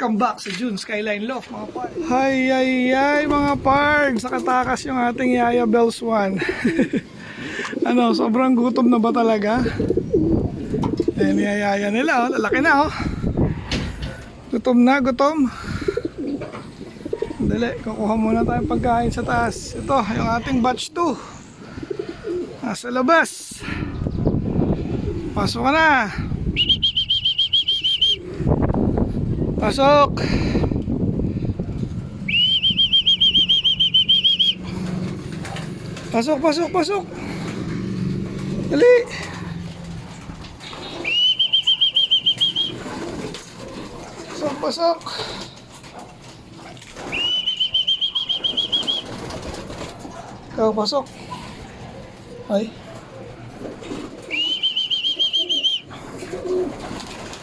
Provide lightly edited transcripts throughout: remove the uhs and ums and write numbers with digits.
Welcome back sa June Skyline Loft mga pards. Hay mga pards, nakatakas yung ating Yaya Bells 1. Ano, sobrang gutom na ba talaga? Ayan, yaya nila, oh, lalaki na oh. Gutom na, gutom. Dali, kukuha muna tayong pagkain sa taas. Ito, yung ating batch 2. Nasa labas. Pasok ka na. Pasok. Pasok, pasok, pasok. Dali. Pasok, pasok. Ikaw, pasok. Ay.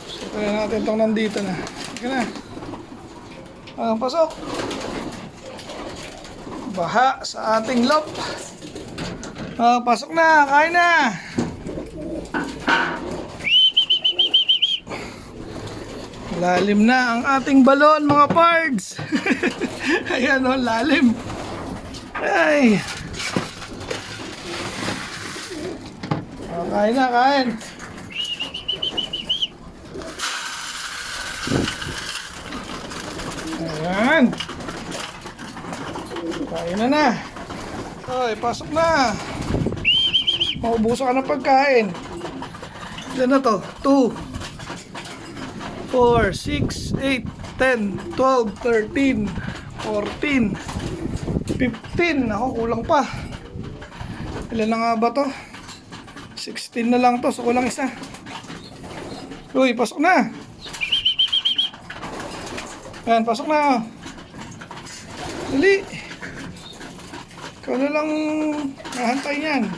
So, kaya natin itong nandito na. Sige na. Pasok. Baha sa ating loft. Pasok na, kain na. Lalim na ang ating balon mga pards. Ayan o, lalim. Ay. Kain na, kain. Ayan. Kain na. Ay, pasok na. Maubuso ka ng pagkain. Ilan na to? 2 4, 6, 8, 10, 12, 13, 14, 15. Ako, kulang pa. Ilan na nga ba to? 16 na lang to. So, kulang isa. Uy, pasok na. Ayan, pasok na. Dali. Ikaw na lang nahantay niyan.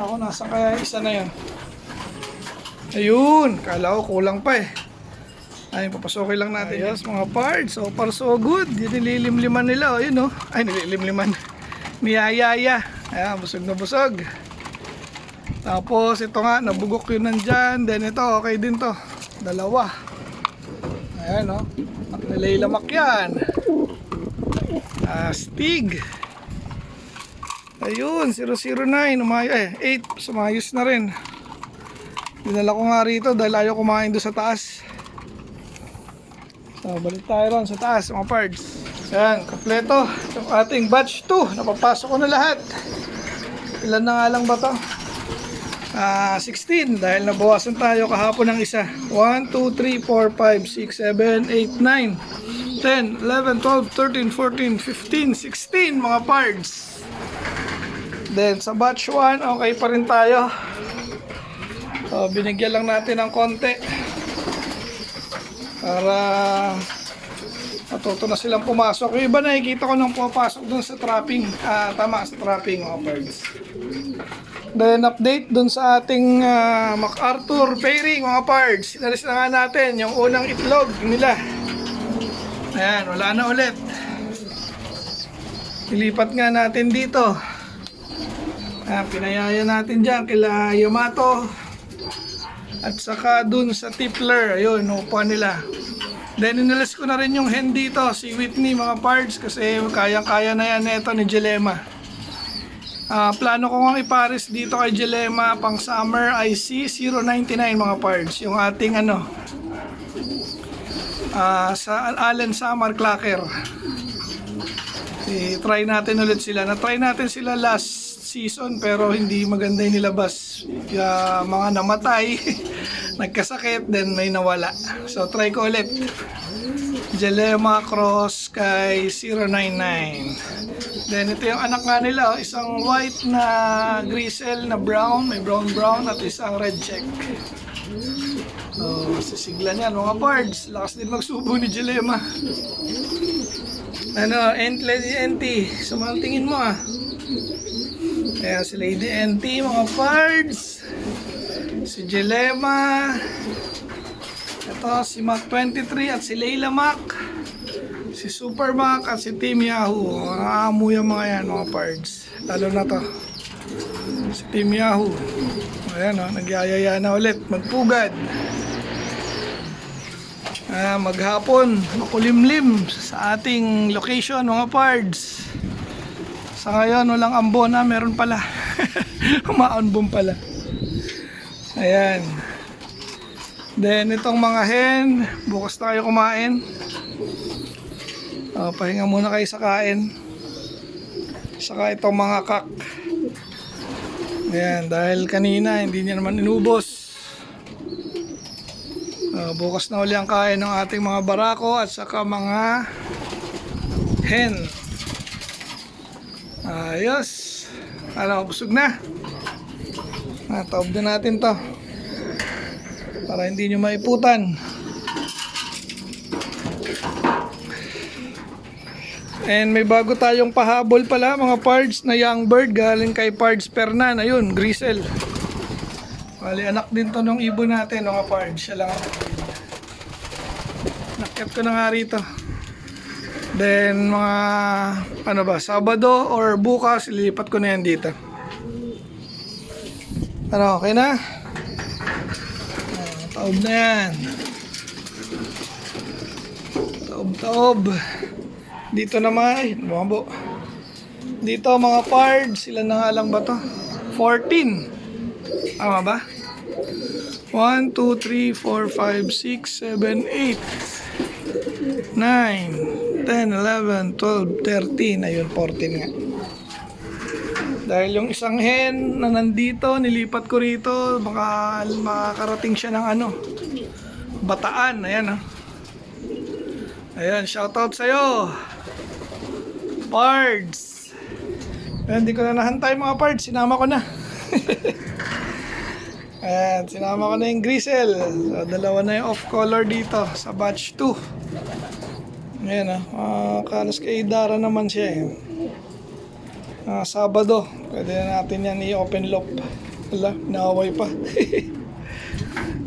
Ako, nasa kaya isa na yan. Ayun, kala ko kulang pa eh. Ayun, papasokin lang natin. Ayos, mga parts. So far so good. Yun nililimliman nila. Ayun oh. Ay, nililimliman. Niyayaya. Ayan, busog na busog. Tapos ito nga, nabugok yun nandyan. Then ito, okay din to. Dalawa. Ayan oh. At nilailamak yan. Astig. Ayun, 009. 8. Sumayos na rin. Dinala ko nga rito dahil ayaw kumain doon sa taas. So, balik tayo ron sa taas mga pards. Ayan, kompleto yung ating batch 2. Napapasok ko na lahat. Ilan na nga lang ba to? 16 dahil nabawasan tayo kahapon ng isa. 1, 2, 3, 4, 5, 6, 7, 8, 9 10, 11, 12, 13, 14, 15, 16 mga pards. Then sa batch 1 okay pa rin tayo. So, binigyan lang natin ng konti para matuto na silang pumasok. Yung iba nakikita ko nang pumapasok dun sa trapping. Tama, sa trapping mga pards. Then update dun sa ating MacArthur pairing mga pards. Inalis na nga natin yung unang itlog nila. Ayan, wala na ulit. Ilipat nga natin dito. Pinayaya natin dyan kila Yamato. At saka dun sa Tipler, ayun, upuan nila. Then inalis ko na rin yung hen dito, si Whitney mga pards, kasi kayang-kaya na yan ito ni Jelema. Plano ko nga ipares dito kay Jelema pang summer IC 099 mga pards. Yung ating ano, sa Allen Summer Clacker. I-try natin ulit sila. Na-try natin sila last season pero hindi maganda yung nilabas. Mga namatay, nagkasakit, then may nawala. So try ko ulit. Jelema cross kay 099. Then ito yung anak nga nila, isang white na grisel na brown, may brown at isang red check. So sisiglan yan mga pards. Lakas din magsubo ni Jelema. Ano, Lady NT, sumantingin mo ah. Ayan si Lady NT mga pards. Si Jelema. Ito si Mac 23 at si Layla Mac. Si Super Mac at si Team Yahoo. Amo yung mga yan mga pards. Lalo na to si Team Yahoo. Ayan o, nagyayaya na ulit magpugad. Maghapon, makulimlim sa ating location mga pards. Sa ngayon walang ambon, meron pala. Umaambon pala. Ayan. Then itong mga hen, bukas na kayo kumain. Pahinga muna kayo sa kain. Saka itong mga kak. Ayan, dahil kanina hindi niya naman inubos. Bukas na uli ang kain ng ating mga barako at saka mga hen. Ayos. Busog na. Taob na natin to para hindi nyo maiputan. And may bago tayong pahabol pala mga pards na young bird galing kay Pards Pernan. Ayun, Grisel. Bali, anak din to nung ibon natin mga pards. Siya lang. Nakyat ko na nga rito. Then mga Sabado or bukas ililipat ko na yan dito. Okay na? Taob na yan. Taob. Dito naman, bumabo. Dito mga pards, sila na nga lang ba to? 14. Tama ba? 1, 2, 3, 4, 5, 6, 7, 8, 9, 10, 11, 12, 13. Ayun, 14 nga. Dahil yung isang hen na nandito, nilipat ko rito, baka makakarating siya ng Bataan. Ayan, Ayan, shoutout sa'yo, Pards. Hindi ko na nahantay mga Pards, sinama ko na. Ayan, sinama ko na yung Grisel. So, dalawa na yung off color dito sa batch 2. Ayan, kalos kay Dara naman siya. Sabado, pwede na natin yan i-open loop. Wala, naaway pa.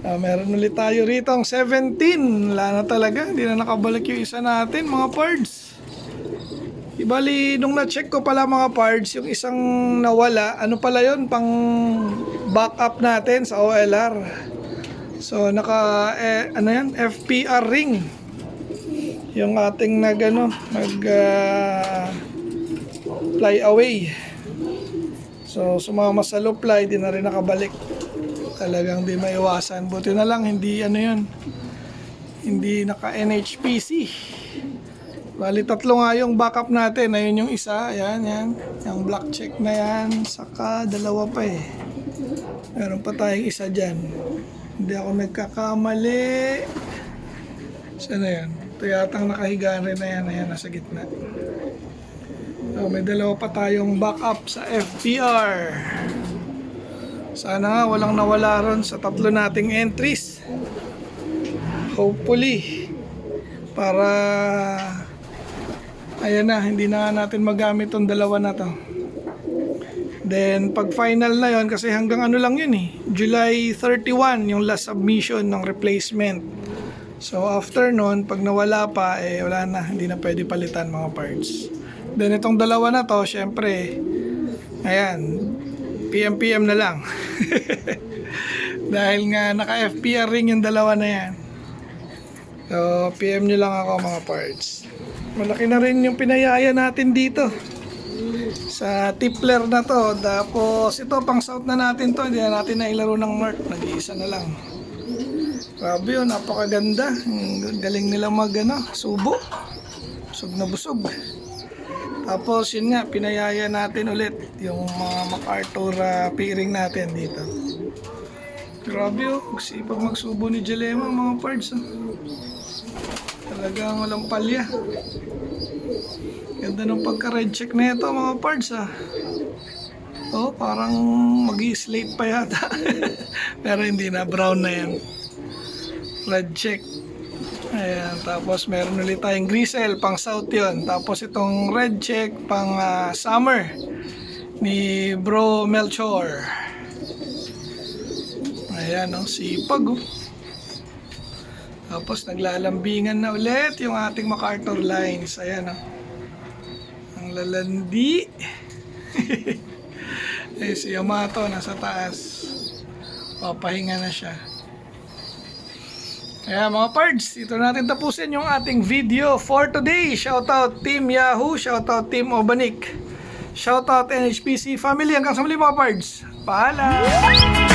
Meron ulit tayo rito ang 17. Wala na talaga, hindi na nakabalik yung isa natin mga pards. Ibali, nung na-check ko pala mga pards, yung isang nawala, pala yun, pang backup natin sa OLR. So FPR ring yung ating fly away. So sumama sa low fly, di na rin nakabalik. Talagang di maiwasan. Buti na lang hindi hindi naka NHPC. Bali 3 nga yung backup natin. Ayun yung isa, yan yung black check na yan, saka 2 pa meron pa tayong isa dyan. Hindi ako nagkakamali. Saan na yan? Ito yatang nakahiga rin na yan. Ayan, nasa gitna. So, may 2 pa tayong backup sa FPR. Sana nga walang nawala ron sa 3 nating entries. Hopefully. Para ayan na, hindi na natin magamit tong 2 na to. Then pag final na yon, kasi hanggang lang yun July 31 yung last submission ng replacement. So after nun, pag nawala pa, wala na, hindi na pwede palitan mga parts. Then itong 2 na to, syempre, ayan, PM na lang. Dahil nga naka FPR ring yung 2 na yan. So PM nyo lang ako mga parts. Malaki na rin yung pinayaya natin dito sa tipler na to. Tapos ito pang south na natin to, hindi na natin nailaro ng mark, nag-iisa na lang. Grabe yun, napakaganda. Galing nila subo. Busog na busog. Tapos yun nga, pinayaya natin ulit yung mga MacArthur P-ring natin dito. Grabe sipag magsubo ni Jalema mga parts. Talagang walang palya. Ganda ng pagka-red check na ito mga parts parang mag-i-slate pa yata. Pero hindi na, brown na yan. Red check. Ayan, tapos meron ulit tayong Grisel, pang south yun. Tapos itong red check, pang summer ni Bro Melchor. Ayan sipag Tapos naglalambingan na ulit yung ating MacArthur lines. Ayan ang lalandi. Si Yamato nasa taas. Papahinga na siya. Kaya mga pards, ito na natin tapusin yung ating video for today. Shoutout Team Yahoo, shoutout Team Obanik, shoutout NHPC family. Hanggang sa muli mga pards. Paalam!